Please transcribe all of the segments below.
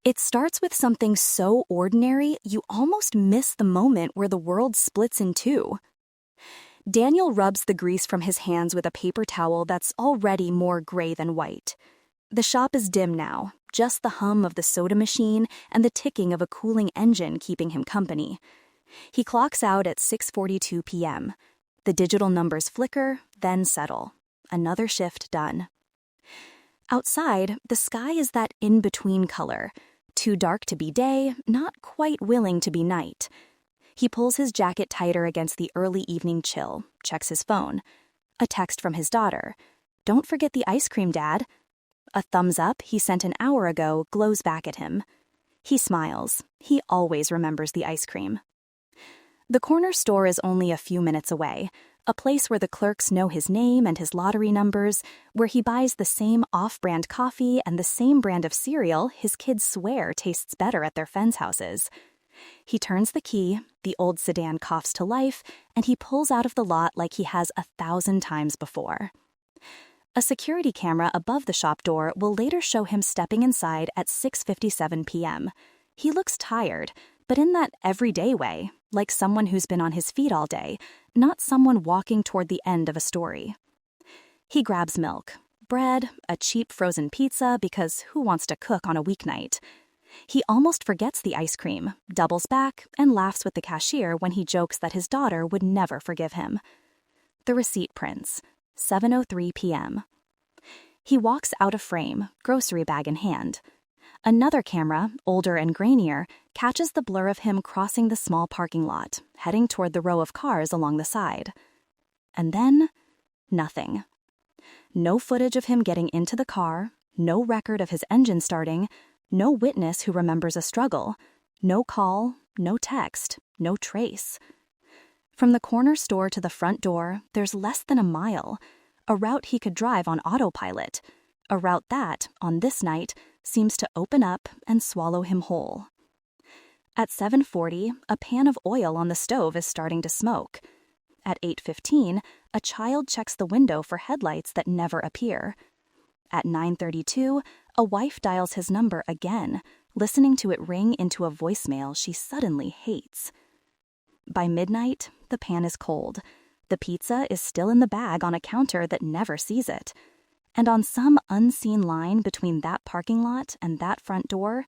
It starts with something so ordinary, you almost miss the moment where the world splits in two. Daniel rubs the grease from his hands with a paper towel that's already more gray than white. The shop is dim now, just the hum of the soda machine and the ticking of a cooling engine keeping him company. He clocks out at 6:42 p.m. The digital numbers flicker, then settle. Another shift done. Outside, the sky is that in-between color. Too dark to be day, not quite willing to be night. He pulls his jacket tighter against the early evening chill, checks his phone. A text from his daughter. "Don't forget the ice cream, Dad." A thumbs up he sent an hour ago glows back at him. He smiles. He always remembers the ice cream. The corner store is only a few minutes away, a place where the clerks know his name and his lottery numbers, where he buys the same off-brand coffee and the same brand of cereal his kids swear tastes better at their friends' houses. He turns the key, the old sedan coughs to life, and he pulls out of the lot like he has 1,000 times before. A security camera above the shop door will later show him stepping inside at 6:57 p.m. He looks tired, but in that everyday way, like someone who's been on his feet all day, not someone walking toward the end of a story. He grabs milk, bread, a cheap frozen pizza because who wants to cook on a weeknight? He almost forgets the ice cream, doubles back, and laughs with the cashier when he jokes that his daughter would never forgive him. The receipt prints, 7:03 p.m. He walks out of frame, grocery bag in hand. Another camera, older and grainier, catches the blur of him crossing the small parking lot, heading toward the row of cars along the side. And then, nothing. No footage of him getting into the car, no record of his engine starting, no witness who remembers a struggle, no call, no text, no trace. From the corner store to the front door, there's less than a mile, a route he could drive on autopilot, a route that, on this night, seems to open up and swallow him whole. At 7:40, a pan of oil on the stove is starting to smoke. At 8:15, a child checks the window for headlights that never appear. At 9:32, a wife dials his number again, listening to it ring into a voicemail she suddenly hates. By midnight, the pan is cold. The pizza is still in the bag on a counter that never sees it. And on some unseen line between that parking lot and that front door,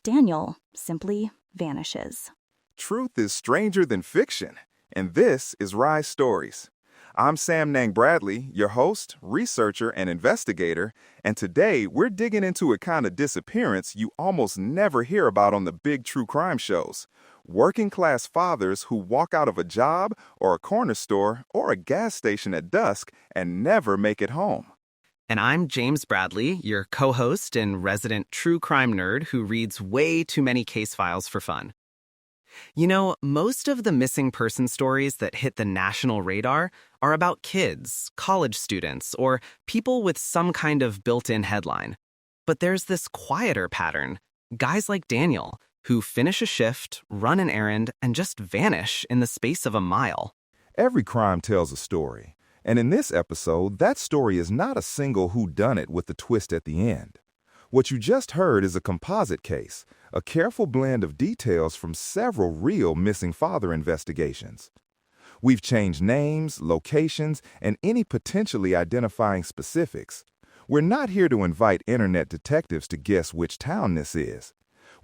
Daniel simply vanishes. Truth is stranger than fiction, and this is Rise Stories. I'm Samnang Bradley, your host, researcher, and investigator, and today we're digging into a kind of disappearance you almost never hear about on the big true crime shows. Working-class fathers who walk out of a job or a corner store or a gas station at dusk and never make it home. And I'm James Bradley, your co-host and resident true crime nerd who reads way too many case files for fun. You know, most of the missing person stories that hit the national radar are about kids, college students, or people with some kind of built-in headline. But there's this quieter pattern, guys like Daniel, who finish a shift, run an errand, and just vanish in the space of a mile. Every crime tells a story. And in this episode, that story is not a single whodunit with a twist at the end. What you just heard is a composite case, a careful blend of details from several real missing father investigations. We've changed names, locations, and any potentially identifying specifics. We're not here to invite internet detectives to guess which town this is.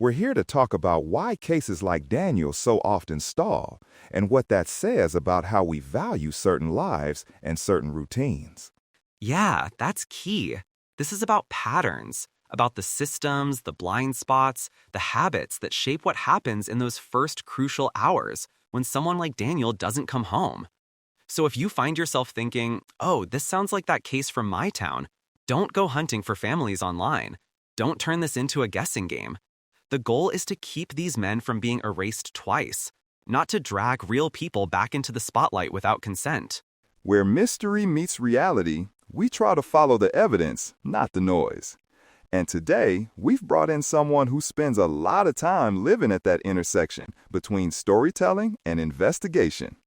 We're here to talk about why cases like Daniel so often stall, and what that says about how we value certain lives and certain routines. Yeah, that's key. This is about patterns, about the systems, the blind spots, the habits that shape what happens in those first crucial hours when someone like Daniel doesn't come home. So if you find yourself thinking, oh, this sounds like that case from my town, don't go hunting for families online. Don't turn this into a guessing game. The goal is to keep these men from being erased twice, not to drag real people back into the spotlight without consent. Where mystery meets reality, we try to follow the evidence, not the noise. And today, we've brought in someone who spends a lot of time living at that intersection between storytelling and investigation.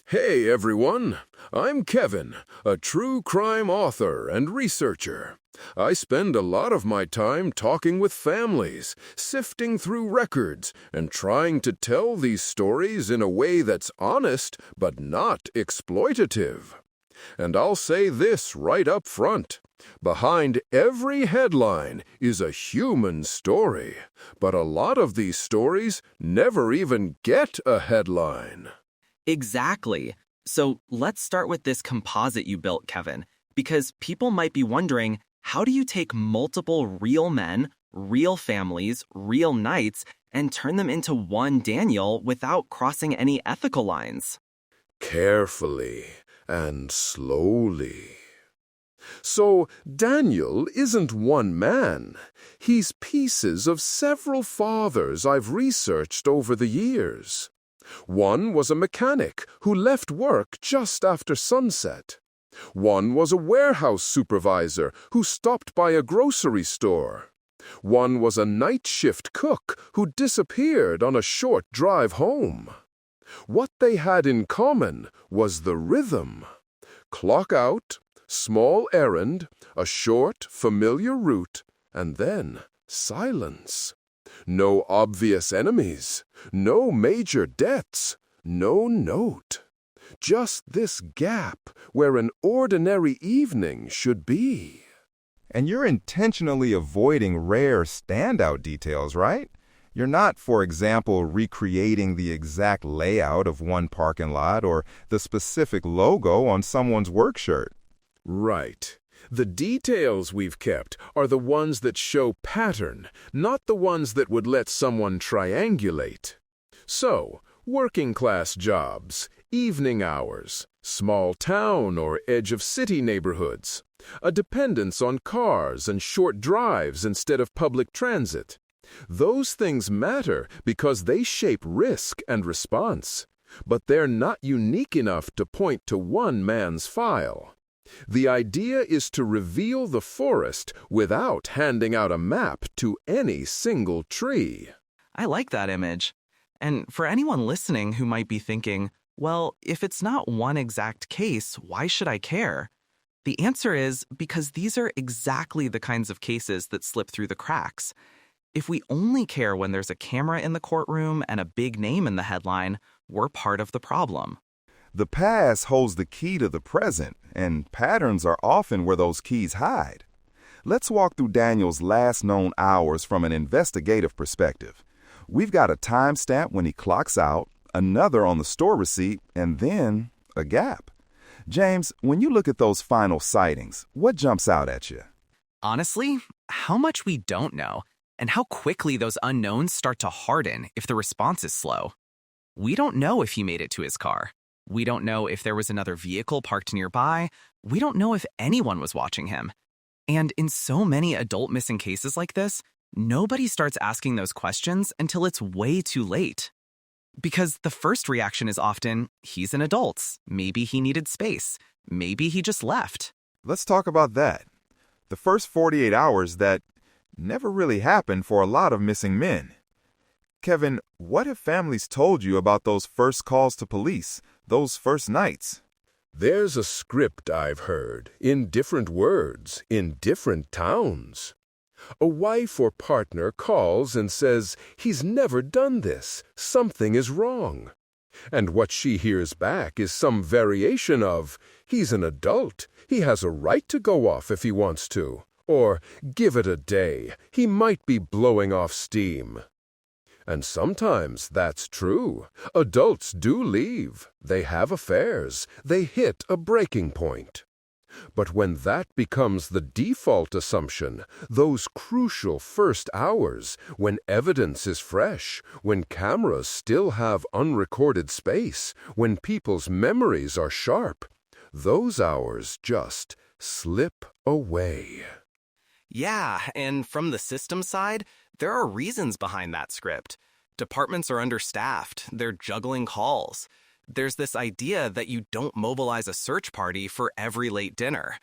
Hey everyone, I'm Kevin, a true crime author and researcher. I spend a lot of my time talking with families, sifting through records, and trying to tell these stories in a way that's honest but not exploitative. And I'll say this right up front. Behind every headline is a human story, but a lot of these stories never even get a headline. Exactly. So let's start with this composite you built, Kevin, because people might be wondering, how do you take multiple real men, real families, real nights, and turn them into one Daniel without crossing any ethical lines? Carefully and slowly. So Daniel isn't one man. He's pieces of several fathers I've researched over the years. One was a mechanic who left work just after sunset. One was a warehouse supervisor who stopped by a grocery store. One was a night shift cook who disappeared on a short drive home. What they had in common was the rhythm. Clock out, small errand, a short, familiar route, and then silence. No obvious enemies, no major debts, no note. Just this gap where an ordinary evening should be. And you're intentionally avoiding rare standout details, right? You're not, for example, recreating the exact layout of one parking lot or the specific logo on someone's work shirt. Right. The details we've kept are the ones that show pattern, not the ones that would let someone triangulate. So, working-class jobs, evening hours, small town or edge-of-city neighborhoods, a dependence on cars and short drives instead of public transit. Those things matter because they shape risk and response, but they're not unique enough to point to one man's file. The idea is to reveal the forest without handing out a map to any single tree. I like that image. And for anyone listening who might be thinking, well, if it's not one exact case, why should I care? The answer is because these are exactly the kinds of cases that slip through the cracks. If we only care when there's a camera in the courtroom and a big name in the headline, we're part of the problem. The past holds the key to the present, and patterns are often where those keys hide. Let's walk through Daniel's last known hours from an investigative perspective. We've got a timestamp when he clocks out, another on the store receipt, and then a gap. James, when you look at those final sightings, what jumps out at you? Honestly, how much we don't know, and how quickly those unknowns start to harden if the response is slow. We don't know if he made it to his car. We don't know if there was another vehicle parked nearby. We don't know if anyone was watching him. And in so many adult missing cases like this, nobody starts asking those questions until it's way too late. Because the first reaction is often, he's an adult. Maybe he needed space. Maybe he just left. Let's talk about that. The first 48 hours that never really happened for a lot of missing men. Kevin, what have families told you about those first calls to police, those first nights? There's a script I've heard, in different words, in different towns. A wife or partner calls and says, he's never done this, something is wrong. And what she hears back is some variation of, he's an adult, he has a right to go off if he wants to. Or, give it a day, he might be blowing off steam. And sometimes that's true. Adults do leave. They have affairs. They hit a breaking point. But when that becomes the default assumption, those crucial first hours, when evidence is fresh, when cameras still have unrecorded space, when people's memories are sharp, those hours just slip away. Yeah, and from the system side, there are reasons behind that script. Departments are understaffed. They're juggling calls. There's this idea that you don't mobilize a search party for every late dinner.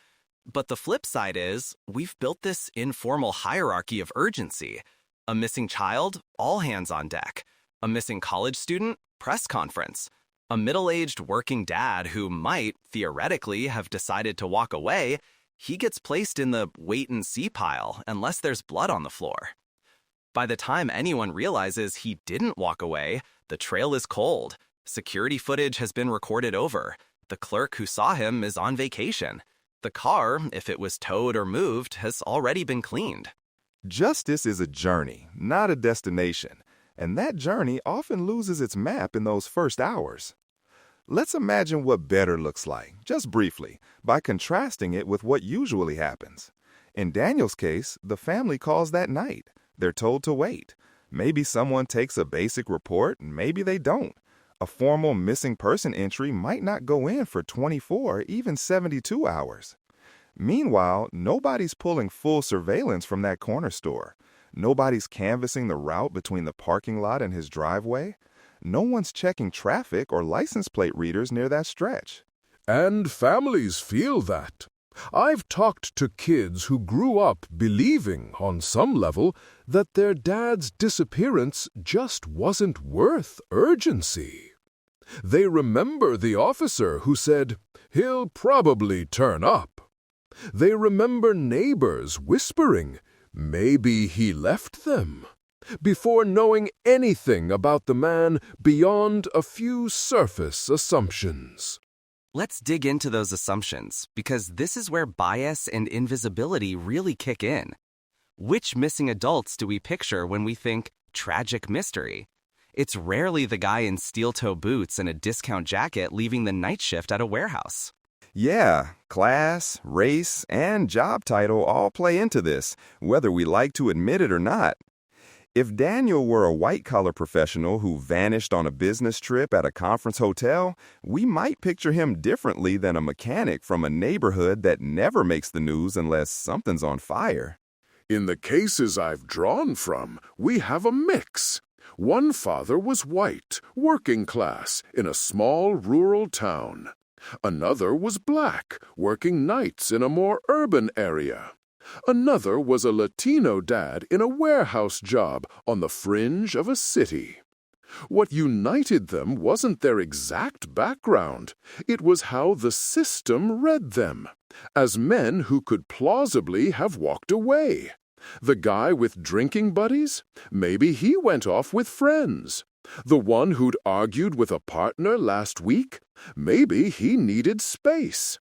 But the flip side is, we've built this informal hierarchy of urgency. A missing child, all hands on deck. A missing college student, press conference. A middle-aged working dad who might, theoretically, have decided to walk away, he gets placed in the wait-and-see pile unless there's blood on the floor. By the time anyone realizes he didn't walk away, the trail is cold. Security footage has been recorded over. The clerk who saw him is on vacation. The car, if it was towed or moved, has already been cleaned. Justice is a journey, not a destination, and that journey often loses its map in those first hours. Let's imagine what better looks like, just briefly, by contrasting it with what usually happens. In Daniel's case, the family calls that night. They're told to wait. Maybe someone takes a basic report, maybe they don't. A formal missing person entry might not go in for 24, even 72 hours. Meanwhile, nobody's pulling full surveillance from that corner store. Nobody's canvassing the route between the parking lot and his driveway. No one's checking traffic or license plate readers near that stretch. And families feel that. I've talked to kids who grew up believing, on some level, that their dad's disappearance just wasn't worth urgency. They remember the officer who said, "He'll probably turn up." They remember neighbors whispering, "Maybe he left them," before knowing anything about the man beyond a few surface assumptions. Let's dig into those assumptions, because this is where bias and invisibility really kick in. Which missing adults do we picture when we think tragic mystery? It's rarely the guy in steel-toe boots and a discount jacket leaving the night shift at a warehouse. Yeah, class, race, and job title all play into this, whether we like to admit it or not. If Daniel were a white-collar professional who vanished on a business trip at a conference hotel, we might picture him differently than a mechanic from a neighborhood that never makes the news unless something's on fire. In the cases I've drawn from, we have a mix. One father was white, working class, in a small rural town. Another was black, working nights in a more urban area. Another was a Latino dad in a warehouse job on the fringe of a city. What united them wasn't their exact background. It was how the system read them, as men who could plausibly have walked away. The guy with drinking buddies? Maybe he went off with friends. The one who'd argued with a partner last week? Maybe he needed space.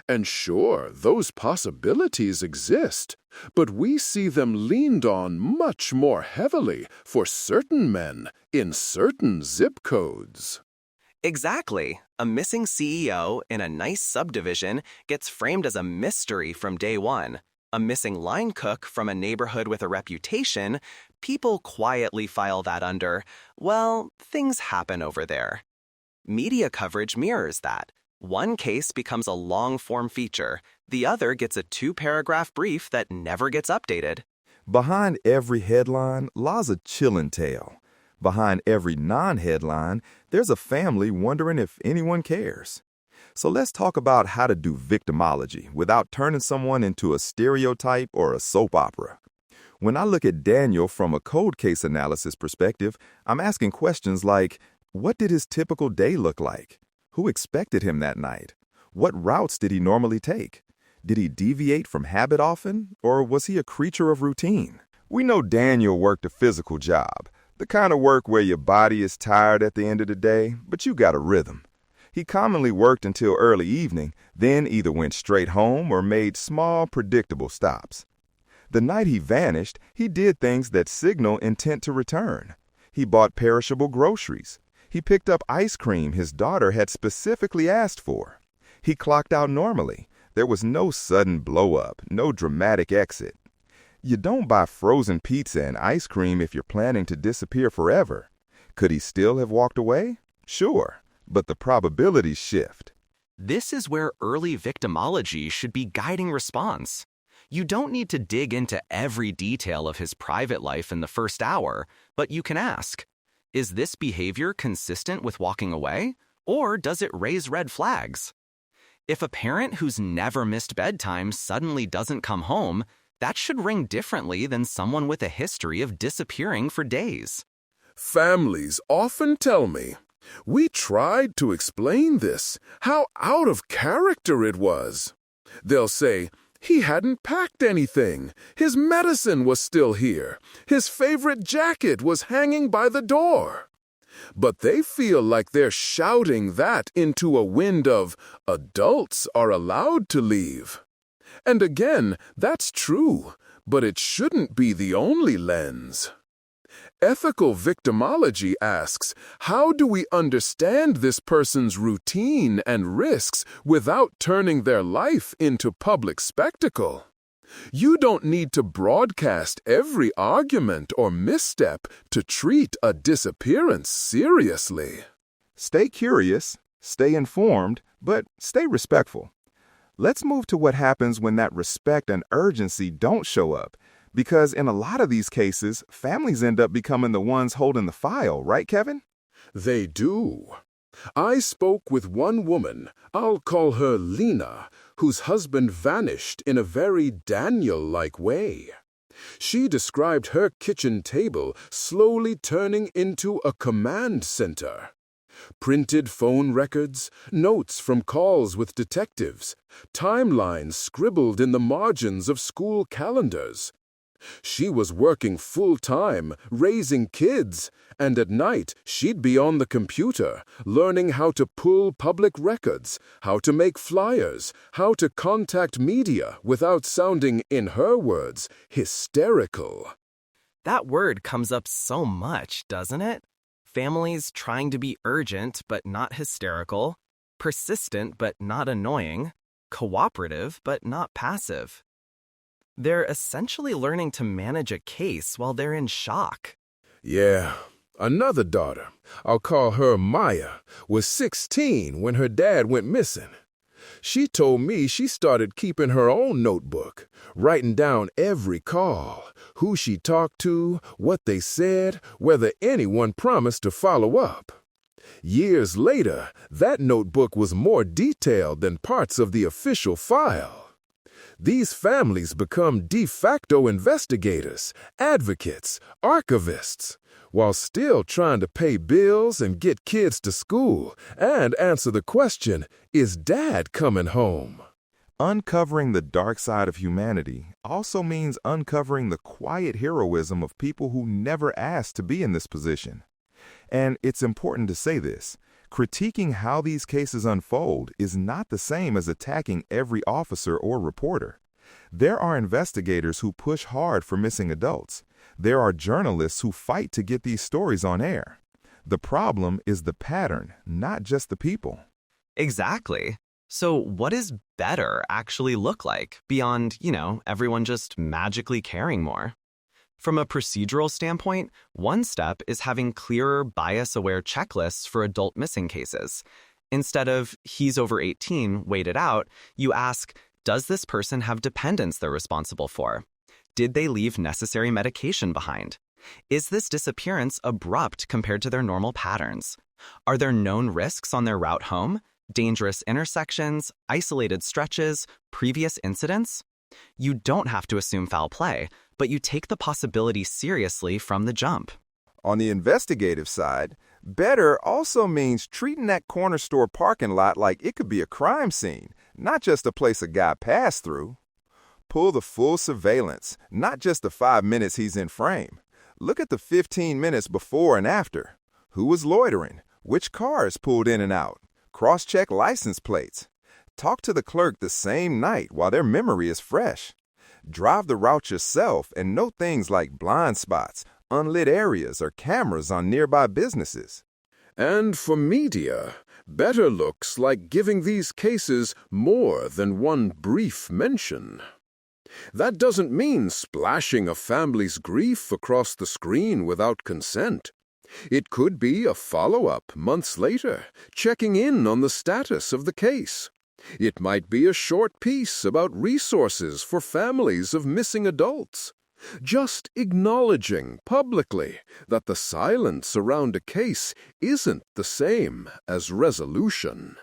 And sure, those possibilities exist, but we see them leaned on much more heavily for certain men in certain zip codes. Exactly. A missing CEO in a nice subdivision gets framed as a mystery from day one. A missing line cook from a neighborhood with a reputation, people quietly file that under, well, things happen over there. Media coverage mirrors that. One case becomes a long-form feature. The other gets a 2-paragraph brief that never gets updated. Behind every headline lies a chilling tale. Behind every non-headline, there's a family wondering if anyone cares. So let's talk about how to do victimology without turning someone into a stereotype or a soap opera. When I look at Daniel from a cold case analysis perspective, I'm asking questions like, what did his typical day look like? Who expected him that night? What routes did he normally take? Did he deviate from habit often, or was he a creature of routine? We know Daniel worked a physical job, the kind of work where your body is tired at the end of the day, but you got a rhythm. He commonly worked until early evening, then either went straight home or made small, predictable stops. The night he vanished, he did things that signal intent to return. He bought perishable groceries. He picked up ice cream his daughter had specifically asked for. He clocked out normally. There was no sudden blow-up, no dramatic exit. You don't buy frozen pizza and ice cream if you're planning to disappear forever. Could he still have walked away? Sure, but the probabilities shift. This is where early victimology should be guiding response. You don't need to dig into every detail of his private life in the first hour, but you can ask, is this behavior consistent with walking away, or does it raise red flags? If a parent who's never missed bedtime suddenly doesn't come home, that should ring differently than someone with a history of disappearing for days. Families often tell me, "We tried to explain this, how out of character it was." They'll say, He hadn't packed anything. His medicine was still here. His favorite jacket was hanging by the door. But they feel like they're shouting that into a wind of adults are allowed to leave. And again, that's true, but it shouldn't be the only lens. Ethical victimology asks, how do we understand this person's routine and risks without turning their life into public spectacle? You don't need to broadcast every argument or misstep to treat a disappearance seriously. Stay curious, stay informed, but stay respectful. Let's move to what happens when that respect and urgency don't show up. Because in a lot of these cases, families end up becoming the ones holding the file, right, Kevin? They do. I spoke with one woman, I'll call her Lena, whose husband vanished in a very Daniel-like way. She described her kitchen table slowly turning into a command center. Printed phone records, notes from calls with detectives, timelines scribbled in the margins of school calendars. She was working full-time, raising kids, and at night she'd be on the computer, learning how to pull public records, how to make flyers, how to contact media without sounding, in her words, hysterical. That word comes up so much, doesn't it? Families trying to be urgent but not hysterical, persistent but not annoying, cooperative but not passive. They're essentially learning to manage a case while they're in shock. Yeah, another daughter, I'll call her Maya, was 16 when her dad went missing. She told me she started keeping her own notebook, writing down every call, who she talked to, what they said, whether anyone promised to follow up. Years later, that notebook was more detailed than parts of the official file. These families become de facto investigators, advocates, archivists, while still trying to pay bills and get kids to school and answer the question, is Dad coming home? Uncovering the dark side of humanity also means uncovering the quiet heroism of people who never asked to be in this position. And it's important to say this. Critiquing how these cases unfold is not the same as attacking every officer or reporter. There are investigators who push hard for missing adults. There are journalists who fight to get these stories on air. The problem is the pattern, not just the people. Exactly. So what does better actually look like beyond, everyone just magically caring more? From a procedural standpoint, one step is having clearer bias-aware checklists for adult missing cases. Instead of, he's over 18, wait it out, you ask, does this person have dependents they're responsible for? Did they leave necessary medication behind? Is this disappearance abrupt compared to their normal patterns? Are there known risks on their route home? Dangerous intersections, isolated stretches, previous incidents? You don't have to assume foul play, but you take the possibility seriously from the jump. On the investigative side, better also means treating that corner store parking lot like it could be a crime scene, not just a place a guy passed through. Pull the full surveillance, not just the 5 minutes he's in frame. Look at the 15 minutes before and after. Who was loitering? Which cars pulled in and out? Cross-check license plates. Talk to the clerk the same night while their memory is fresh. Drive the route yourself and note things like blind spots, unlit areas, or cameras on nearby businesses. And for media, better looks like giving these cases more than one brief mention. That doesn't mean splashing a family's grief across the screen without consent. It could be a follow-up months later, checking in on the status of the case. It might be a short piece about resources for families of missing adults. Just acknowledging publicly that the silence around a case isn't the same as resolution.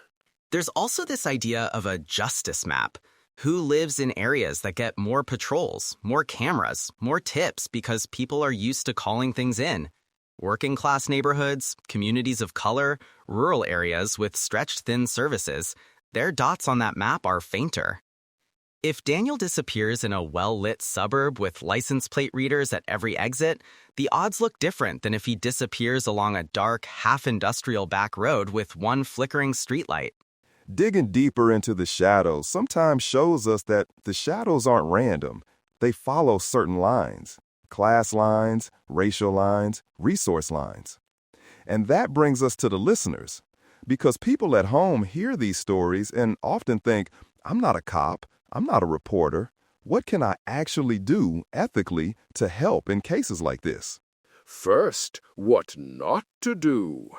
There's also this idea of a justice map. Who lives in areas that get more patrols, more cameras, more tips because people are used to calling things in? Working-class neighborhoods, communities of color, rural areas with stretched thin services, their dots on that map are fainter. If Daniel disappears in a well-lit suburb with license plate readers at every exit, the odds look different than if he disappears along a dark, half-industrial back road with one flickering streetlight. Digging deeper into the shadows sometimes shows us that the shadows aren't random. They follow certain lines: class lines, racial lines, resource lines. And that brings us to the listeners, because people at home hear these stories and often think, I'm not a cop, I'm not a reporter. What can I actually do ethically to help in cases like this? First, what not to do.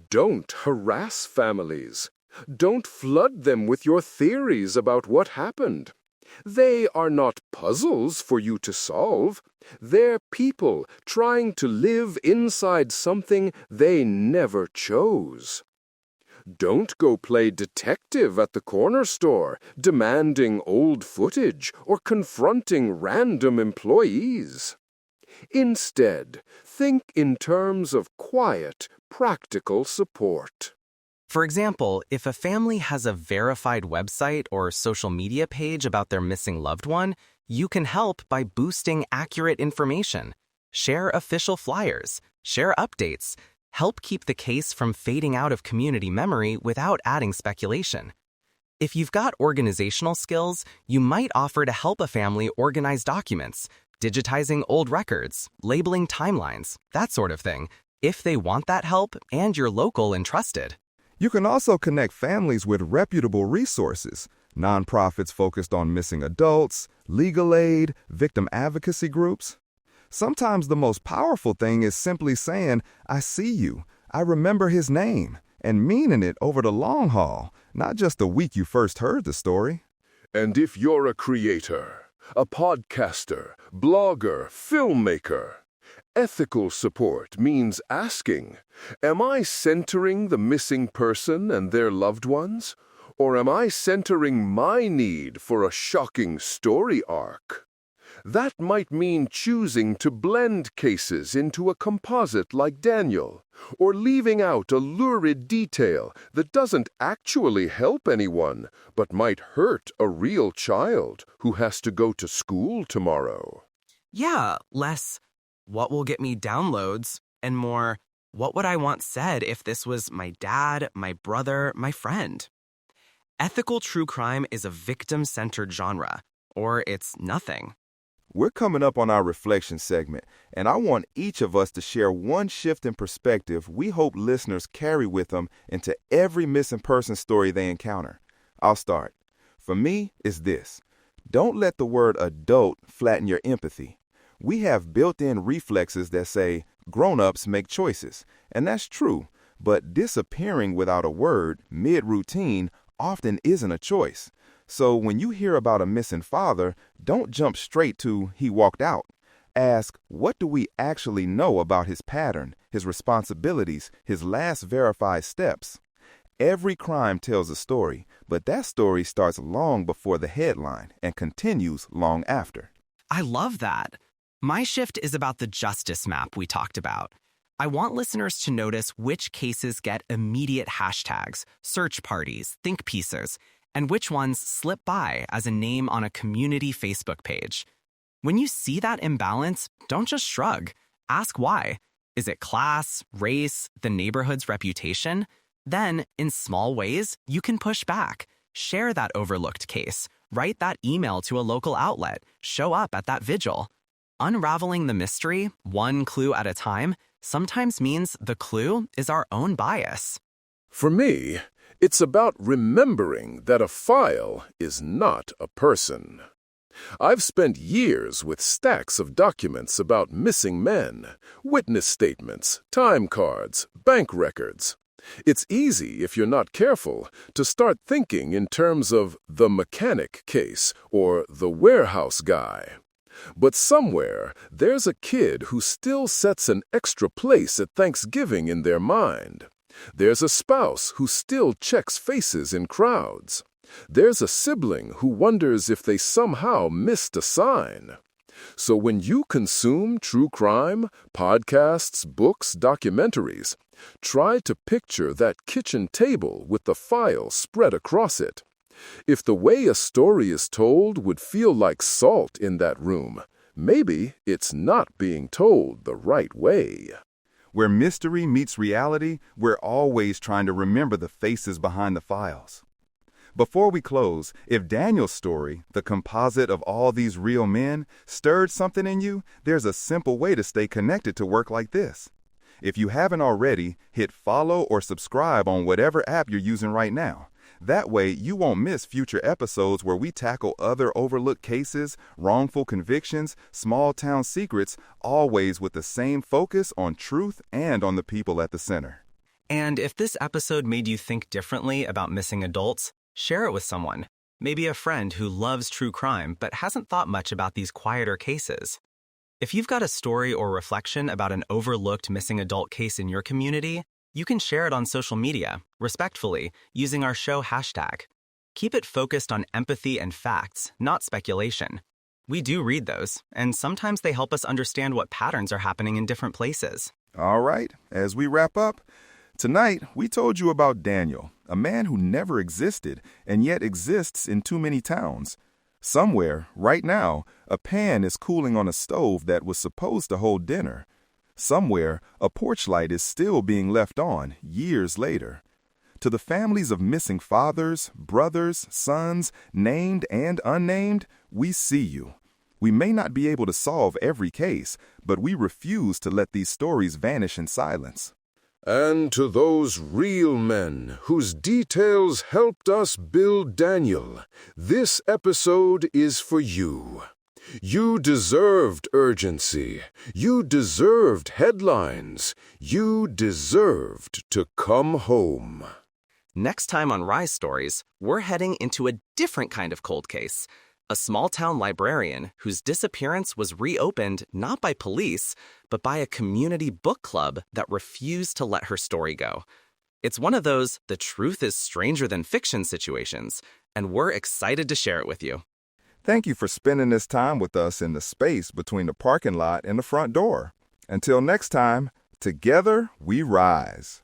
Don't harass families. Don't flood them with your theories about what happened. They are not puzzles for you to solve. They're people trying to live inside something they never chose. Don't go play detective at the corner store, demanding old footage or confronting random employees. Instead, think in terms of quiet, practical support. For example, if a family has a verified website or social media page about their missing loved one, you can help by boosting accurate information. Share official flyers, share updates, help keep the case from fading out of community memory without adding speculation. If you've got organizational skills, you might offer to help a family organize documents, digitizing old records, labeling timelines, that sort of thing, if they want that help and you're local and trusted. You can also connect families with reputable resources, nonprofits focused on missing adults, legal aid, victim advocacy groups. Sometimes the most powerful thing is simply saying, I see you, I remember his name, and meaning it over the long haul, not just the week you first heard the story. And if you're a creator, a podcaster, blogger, filmmaker, ethical support means asking, am I centering the missing person and their loved ones? Or am I centering my need for a shocking story arc? That might mean choosing to blend cases into a composite like Daniel, or leaving out a lurid detail that doesn't actually help anyone, but might hurt a real child who has to go to school tomorrow. Yeah, less, what will get me downloads, and more, what would I want said if this was my dad, my brother, my friend? Ethical true crime is a victim-centered genre, or it's nothing. We're coming up on our reflection segment, and I want each of us to share one shift in perspective we hope listeners carry with them into every missing person story they encounter. I'll start. For me, it's this. Don't let the word adult flatten your empathy. We have built-in reflexes that say, grown-ups make choices, and that's true, but disappearing without a word, mid-routine, often isn't a choice. So when you hear about a missing father, don't jump straight to he walked out. Ask, what do we actually know about his pattern, his responsibilities, his last verified steps? Every crime tells a story, but that story starts long before the headline and continues long after. I love that. My shift is about the justice map we talked about. I want listeners to notice which cases get immediate hashtags, search parties, think pieces, and which ones slip by as a name on a community Facebook page. When you see that imbalance, don't just shrug. Ask why. Is it class, race, the neighborhood's reputation? Then, in small ways, you can push back. Share that overlooked case. Write that email to a local outlet. Show up at that vigil. Unraveling the mystery, one clue at a time, sometimes means the clue is our own bias. For me, it's about remembering that a file is not a person. I've spent years with stacks of documents about missing men, witness statements, time cards, bank records. It's easy, if you're not careful, to start thinking in terms of the mechanic case or the warehouse guy. But somewhere, there's a kid who still sets an extra place at Thanksgiving in their mind. There's a spouse who still checks faces in crowds. There's a sibling who wonders if they somehow missed a sign. So when you consume true crime, podcasts, books, documentaries, try to picture that kitchen table with the file spread across it. If the way a story is told would feel like salt in that room, maybe it's not being told the right way. Where mystery meets reality, we're always trying to remember the faces behind the files. Before we close, if Daniel's story, the composite of all these real men, stirred something in you, there's a simple way to stay connected to work like this. If you haven't already, hit follow or subscribe on whatever app you're using right now. That way, you won't miss future episodes where we tackle other overlooked cases, wrongful convictions, small-town secrets, always with the same focus on truth and on the people at the center. And if this episode made you think differently about missing adults, share it with someone. Maybe a friend who loves true crime but hasn't thought much about these quieter cases. If you've got a story or reflection about an overlooked missing adult case in your community, you can share it on social media, respectfully, using our show hashtag. Keep it focused on empathy and facts, not speculation. We do read those, and sometimes they help us understand what patterns are happening in different places. All right, as we wrap up, tonight we told you about Daniel, a man who never existed and yet exists in too many towns. Somewhere, right now, a pan is cooling on a stove that was supposed to hold dinner. Somewhere, a porch light is still being left on years later. To the families of missing fathers, brothers, sons, named and unnamed, we see you. We may not be able to solve every case, but we refuse to let these stories vanish in silence. And to those real men whose details helped us build Daniel, this episode is for you. You deserved urgency. You deserved headlines. You deserved to come home. Next time on Rise Stories, we're heading into a different kind of cold case. A small-town librarian whose disappearance was reopened not by police, but by a community book club that refused to let her story go. It's one of those the truth is stranger than fiction situations, and we're excited to share it with you. Thank you for spending this time with us in the space between the parking lot and the front door. Until next time, together we rise.